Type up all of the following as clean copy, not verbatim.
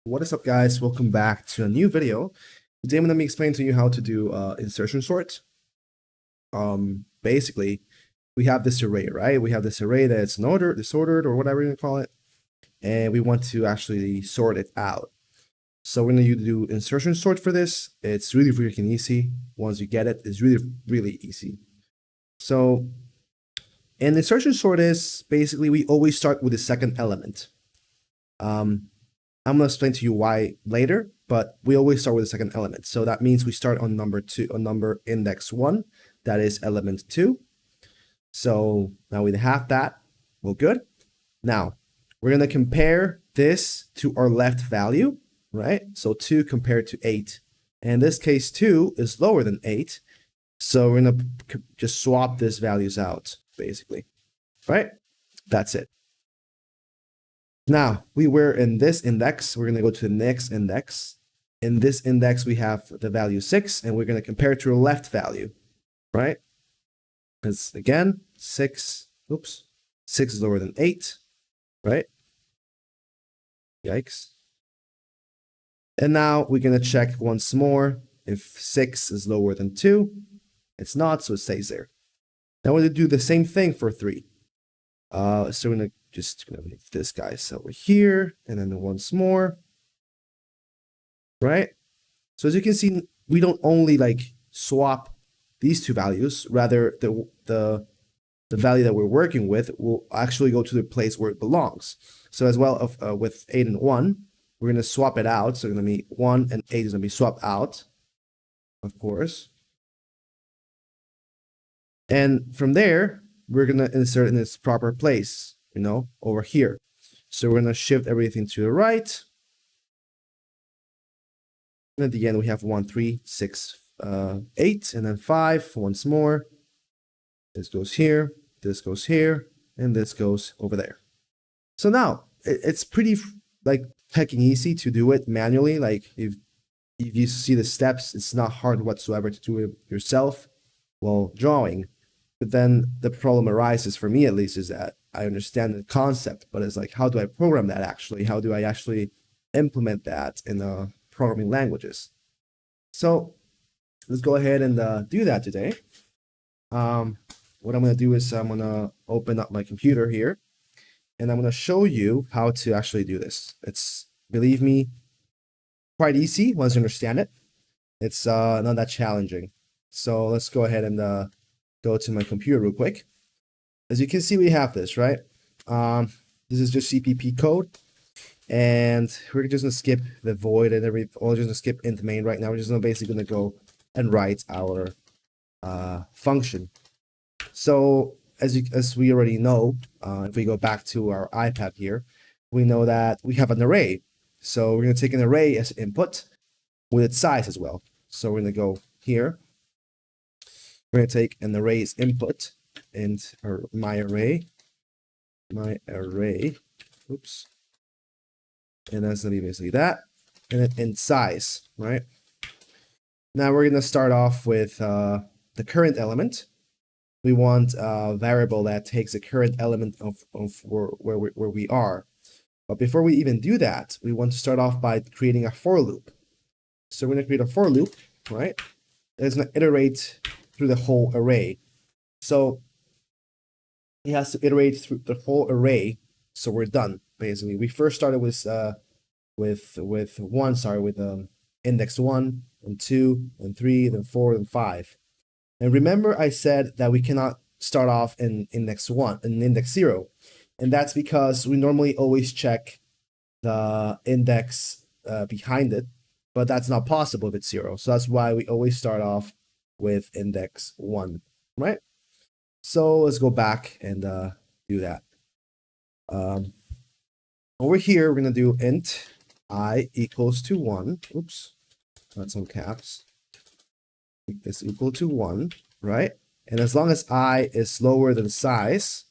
What is up, guys? Welcome back to a new video. Today I'm going to be explaining to you how to do insertion sort. Basically, we have this array, right? We have this array that's in order, disordered, or whatever you call it, and we want to actually sort it out. So we're going to do insertion sort for this. It's really freaking easy. Once you get it, it's really easy. So, and insertion sort is basically we always start with the second element. I'm going to explain to you why later, but we always start with the second element. So that means we start on number index 1, that is element 2. So now we have that. Well, good. Now we're going to compare this to our left value, right? So 2 compared to 8. And in this case, 2 is lower than 8. So we're going to just swap these values out, basically, right? That's it. Now, we were in this index. We're going to go to the next index. In this index, we have the value 6, and we're going to compare it to a left value, right? Because, again, 6 is lower than 8, right? Yikes. And now we're going to check once more if 6 is lower than 2. It's not, so it stays there. Now we're going to do the same thing for 3. So we're going to leave this guy over here, and then once more, right? So as you can see, we don't only like swap these two values, rather the value that we're working with will actually go to the place where it belongs. So as well with 8 and 1, we're going to swap it out. So it's going to be 1 and 8 is going to be swapped out, of course. And from there, we're going to insert in its proper place, over here. So we're going to shift everything to the right. And at the end, we have 1, 3, 6, 8, and then 5 once more. This goes here, and this goes over there. So now it's pretty like hecking easy to do it manually. Like if you see the steps, it's not hard whatsoever to do it yourself while drawing. But then the problem arises, for me at least, is that I understand the concept, but it's like, how do I program that actually? How do I actually implement that in the programming languages? So let's go ahead and do that today. What I'm going to do is I'm going to open up my computer here, and I'm going to show you how to actually do this. It's, believe me, quite easy once you understand it. It's not that challenging. So let's go ahead and go to my computer real quick. As you can see, we have this, right? This is just CPP code. And we're just going to skip the void and we're just going to skip int main right now. We're just basically going to go and write our function. So as we already know, if we go back to our iPad here, we know that we have an array. So we're going to take an array as input with its size as well. So we're going to go here. We're going to take an array's input and my array, oops, and that's going to be basically that, and then in size, right? Now we're going to start off with the current element. We want a variable that takes the current element of where we are. But before we even do that, we want to start off by creating a for loop. So we're going to create a for loop, right? It's going to iterate through the whole array. So it has to iterate through the whole array. So we're done. Basically, we first started with index 1 and 2 and 3, then 4 and 5. And remember, I said that we cannot start off in index 1 and index 0, and that's because we normally always check the index behind it, but that's not possible if it's 0. So that's why we always start off with index 1, right? So let's go back and do that. Over here, we're going to do int I equals to 1. Oops, that's on caps. Is equal to 1, right? And as long as I is lower than size,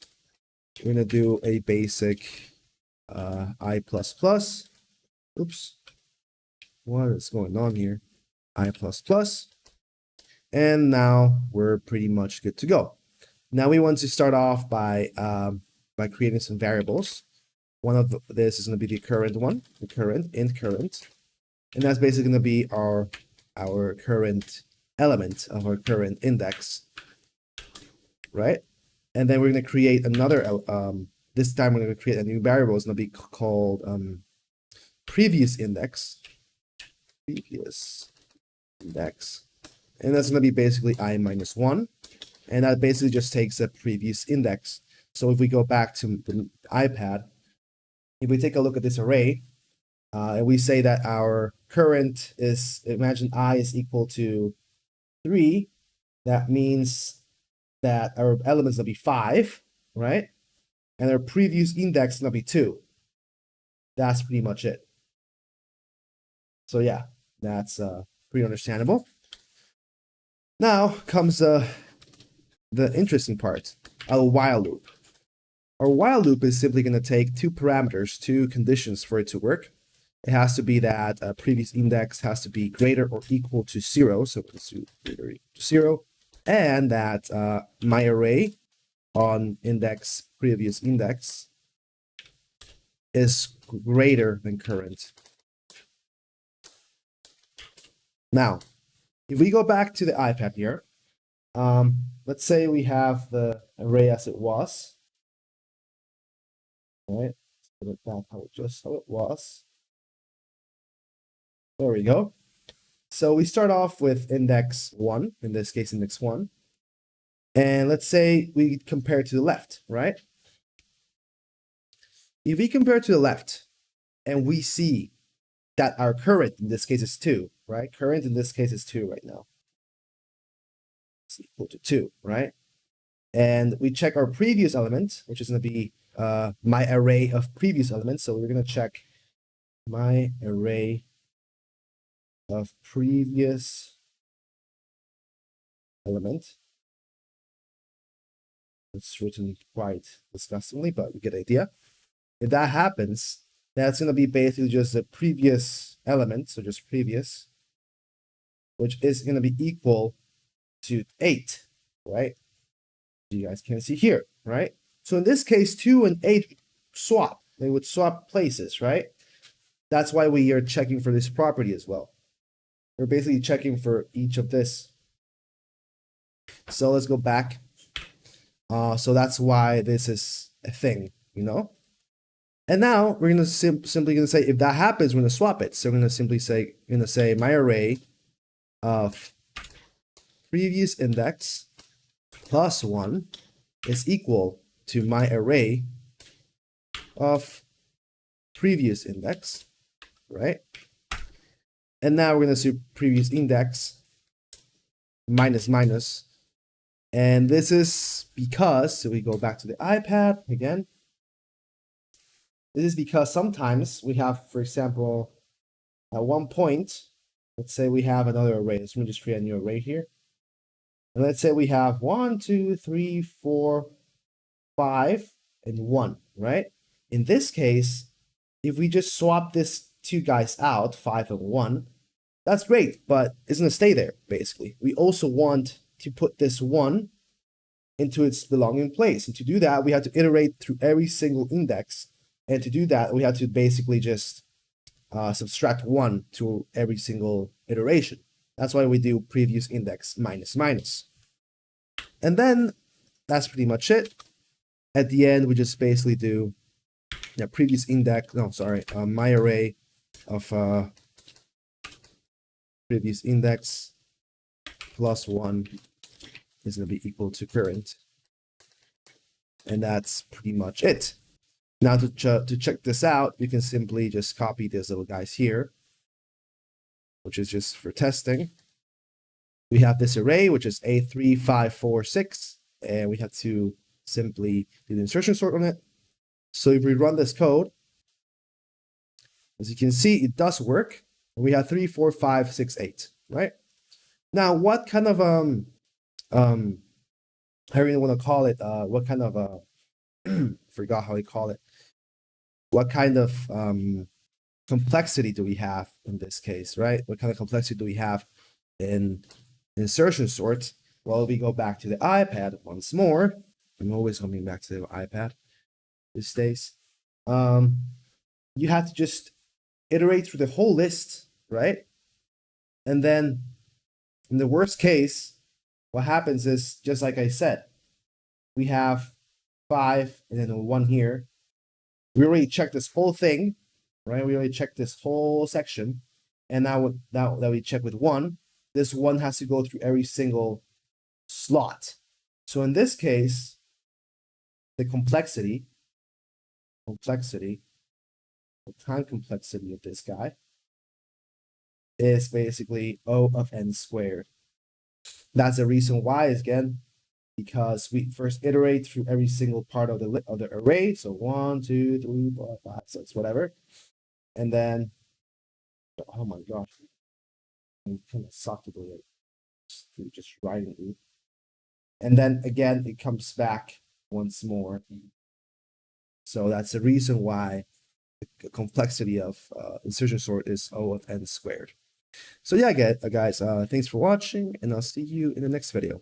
we're going to do a basic I++. Oops, what is going on here? I++. And now we're pretty much good to go. Now we want to start off by creating some variables. One of this is going to be the current one, the current, int current. And that's basically going to be our current element of our current index, right? And then we're going to create another, this time we're going to create a new variable. It's going to be called previous index. Previous index. And that's going to be basically I minus 1. And that basically just takes a previous index. So if we go back to the iPad, if we take a look at this array, and we say that our current is, imagine I is equal to 3, that means that our element is going to be 5, right? And our previous index is going to be 2. That's pretty much it. So yeah, that's pretty understandable. Now comes the interesting part, a while loop. Our while loop is simply going to take two parameters, two conditions for it to work. It has to be that a previous index has to be greater or equal to 0. So let's do greater or equal to 0. And that my array on index previous index is greater than current. Now, if we go back to the iPad here, let's say we have the array as it was. All right, let's put it back just how it was. There we go. So we start off with index 1, in this case, index 1. And let's say we compare to the left, right? If we compare to the left and we see that our current in this case is 2, right? Current in this case is 2 right now. It's equal to 2, right? And we check our previous element, which is going to be my array of previous elements. So we're going to check my array of previous element. It's written quite disgustingly, but we get the idea. If that happens, that's going to be basically just the previous element, so just previous, which is going to be equal to 8, right? You guys can see here, right? So in this case, 2 and 8 swap. They would swap places, right? That's why we are checking for this property as well. We're basically checking for each of this. So let's go back. So that's why this is a thing, you know? And now we're going to simply going to say, if that happens, we're going to swap it. So we're going to simply say, my array of previous index plus 1 is equal to my array of previous index, right? And now we're going to do previous index minus minus. And this is because, so we go back to the iPad again. This is because sometimes we have, for example, at one point, let's say we have another array. Let me just create a new array here. And let's say we have 1, 2, 3, 4, 5, and 1, right? In this case, if we just swap this two guys out, 5 and 1, that's great, but it's going to stay there, basically. We also want to put this 1 into its belonging place. And to do that, we have to iterate through every single index. And to do that, we have to basically just subtract 1 to every single iteration. That's why we do previous index minus minus. And then that's pretty much it. At the end, we just basically do previous index, my array of previous index plus 1 is going to be equal to current. And that's pretty much it. Now to check this out, you can simply just copy these little guys here, which is just for testing. We have this array, which is A3, 5, 4, 6, and we have to simply do the insertion sort on it. So if we run this code, as you can see, it does work. We have 3, 4, 5, 6, 8, right? Now, what kind of how do you want to call it? What kind of forgot how we call it. What kind of complexity do we have in this case, right? What kind of complexity do we have in insertion sort? Well, we go back to the iPad once more. I'm always coming back to the iPad these days. you have to just iterate through the whole list, right? And then in the worst case, what happens is, just like I said, we have 5 and then a 1 here. We already checked this whole thing, right? We already checked this whole section. And now that we check with 1, this 1 has to go through every single slot. So in this case, the complexity, the time complexity of this guy is basically O of n squared. That's the reason why, is again, because we first iterate through every single part of the array. So 1, 2, 3, 4, 5, 6, whatever. And then, oh my gosh, I'm kind of sucked at it. Just writing it. And then again, it comes back once more. So that's the reason why the complexity of insertion sort is O of n squared. So yeah, guys, thanks for watching, and I'll see you in the next video.